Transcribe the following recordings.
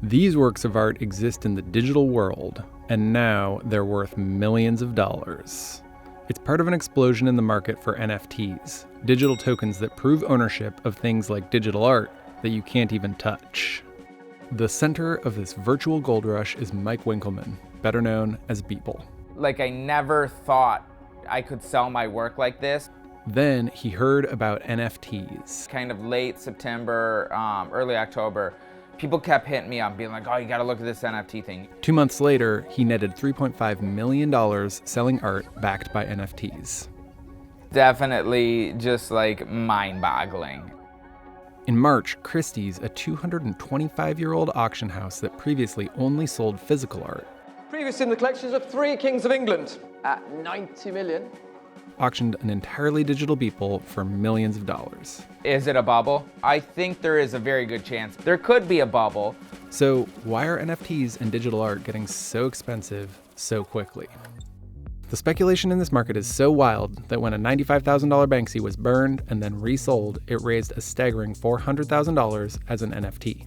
These works of art exist in the digital world, and now they're worth millions of dollars. It's part of an explosion in the market for NFTs, digital tokens that prove ownership of things like digital art that you can't even touch. The center of this virtual gold rush is Mike Winkelmann, better known as Beeple. I never thought I could sell my work like this. Then he heard about NFTs. Kind of late September, early October, people kept hitting me up, being like, oh, you gotta look at this NFT thing. 2 months later, he netted $3.5 million selling art backed by NFTs. Definitely just mind-boggling. In March, Christie's, a 225-year-old auction house that previously only sold physical art, Previously in the collections of three kings of England at 90 million. auctioned an entirely digital Beeple for millions of dollars. Is it a bubble? I think there is a very good chance. There could be a bubble. So why are NFTs and digital art getting so expensive so quickly? The speculation in this market is so wild that when a $95,000 Banksy was burned and then resold, it raised a staggering $400,000 as an NFT.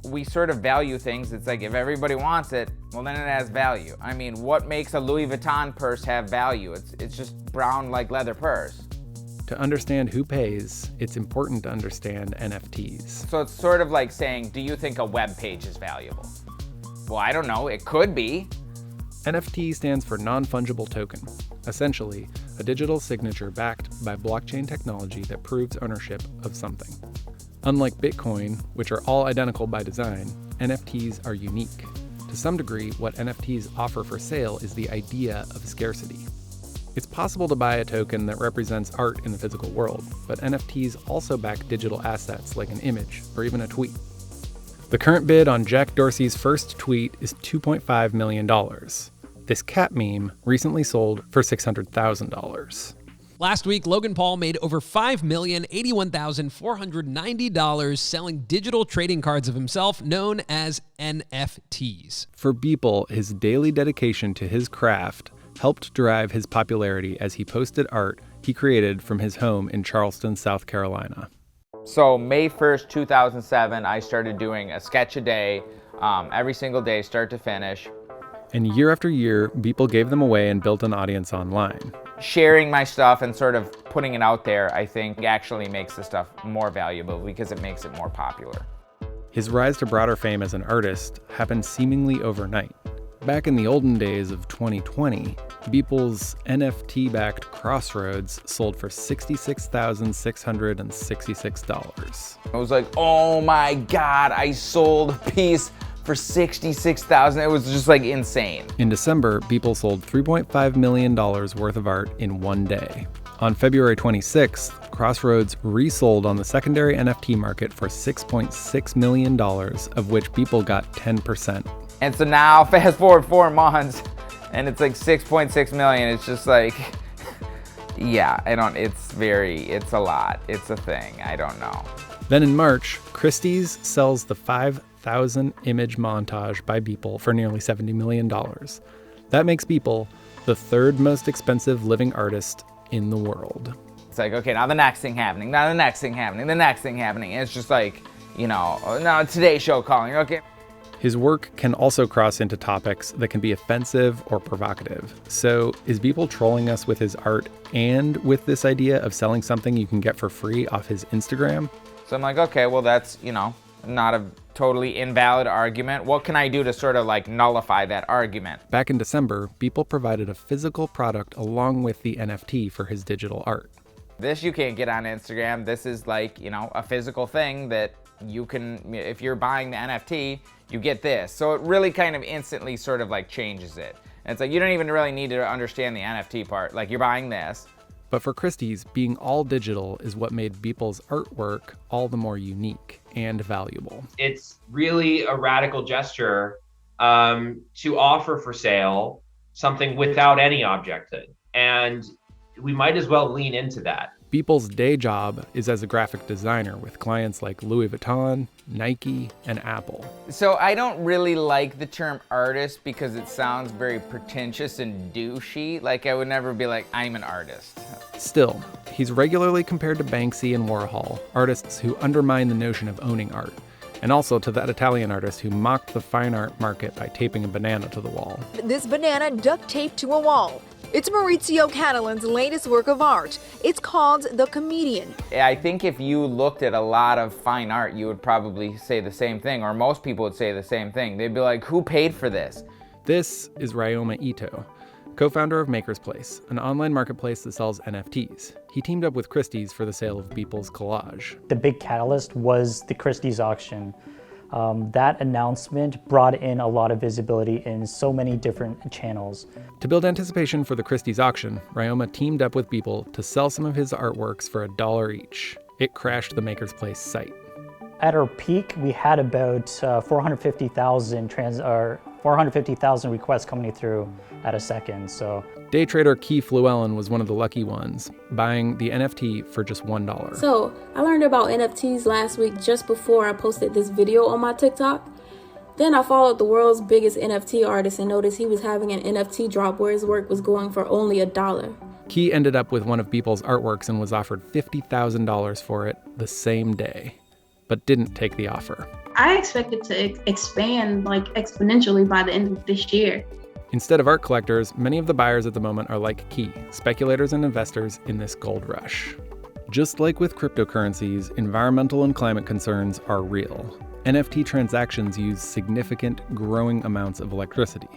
We sort of value things. It's like if everybody wants it, well then it has value. I mean, what makes a Louis Vuitton purse have value? It's just brown leather purse. To understand who pays, it's important to understand NFTs. So it's sort of like saying, do you think a web page is valuable? Well, I don't know, it could be. NFT stands for non-fungible token, essentially a digital signature backed by blockchain technology that proves ownership of something. Unlike Bitcoin, which are all identical by design, NFTs are unique. To some degree, what NFTs offer for sale is the idea of scarcity. It's possible to buy a token that represents art in the physical world, but NFTs also back digital assets like an image or even a tweet. The current bid on Jack Dorsey's first tweet is $2.5 million. This cat meme recently sold for $600,000. Last week, Logan Paul made over $5,081,490 selling digital trading cards of himself known as NFTs. For Beeple, his daily dedication to his craft helped drive his popularity as he posted art he created from his home in Charleston, South Carolina. So May 1st, 2007, I started doing a sketch a day, every single day, start to finish. And year after year, Beeple gave them away and built an audience online. Sharing my stuff and sort of putting it out there, I think actually makes the stuff more valuable because it makes it more popular. His rise to broader fame as an artist happened seemingly overnight. Back in the olden days of 2020, Beeple's NFT-backed Crossroads sold for $66,666. I was like, oh my God, I sold a piece for $66,000. It was just insane. In December, Beeple sold $3.5 million worth of art in one day. On February 26th, Crossroads resold on the secondary NFT market for $6.6 million, of which Beeple got 10%. And so now, fast forward 4 months, and it's $6.6 million. It's just yeah, it's a lot. It's a thing, I don't know. Then in March, Christie's sells the 5,000 image montage by Beeple for nearly $70 million. That makes Beeple the third most expensive living artist in the world. It's okay, now the next thing happening, now the next thing happening, the next thing happening. And it's just now Today Show calling, okay. His work can also cross into topics that can be offensive or provocative. So is Beeple trolling us with his art and with this idea of selling something you can get for free off his Instagram? So I'm okay, well that's, not a totally invalid argument. What can I do to sort of nullify that argument? Back in December, Beeple provided a physical product along with the NFT for his digital art. This you can't get on Instagram. This is a physical thing that you can, if you're buying the NFT, you get this. So it really kind of instantly sort of changes it. And it's you don't even really need to understand the NFT part. You're buying this. But for Christie's, being all digital is what made Beeple's artwork all the more unique and valuable. It's really a radical gesture to offer for sale something without any object. And we might as well lean into that. Beeple's day job is as a graphic designer with clients like Louis Vuitton, Nike, and Apple. So I don't really like the term artist because it sounds very pretentious and douchey. I would never be I'm an artist. Still, he's regularly compared to Banksy and Warhol, artists who undermine the notion of owning art. And also to that Italian artist who mocked the fine art market by taping a banana to the wall. This banana duct taped to a wall. It's Maurizio Catalan's latest work of art. It's called The Comedian. I think if you looked at a lot of fine art, you would probably say the same thing, or most people would say the same thing. They'd be like, who paid for this? This is Ryoma Ito, co-founder of Maker's Place, an online marketplace that sells NFTs. He teamed up with Christie's for the sale of Beeple's collage. The big catalyst was the Christie's auction. That announcement brought in a lot of visibility in so many different channels. To build anticipation for the Christie's auction, Ryoma teamed up with Beeple to sell some of his artworks for $1 each. It crashed the Maker's Place site. At our peak, we had about 450,000 requests coming through at a second. So Day trader Keith Llewellyn was one of the lucky ones, buying the NFT for just $1. So I learned about NFTs last week just before I posted this video on my TikTok. Then I followed the world's biggest NFT artist and noticed he was having an NFT drop where his work was going for only $1. Key ended up with one of Beeple's artworks and was offered $50,000 for it the same day, but didn't take the offer. I expect it to expand exponentially by the end of this year. Instead of art collectors, many of the buyers at the moment are like Key, speculators and investors in this gold rush. Just like with cryptocurrencies, environmental and climate concerns are real. NFT transactions use significant, growing amounts of electricity.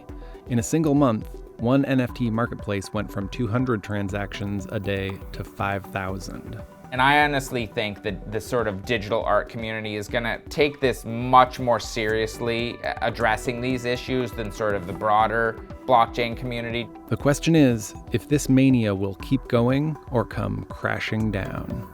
In a single month, one NFT marketplace went from 200 transactions a day to 5,000. And I honestly think that the sort of digital art community is gonna take this much more seriously, addressing these issues, than sort of the broader blockchain community. The question is if this mania will keep going or come crashing down.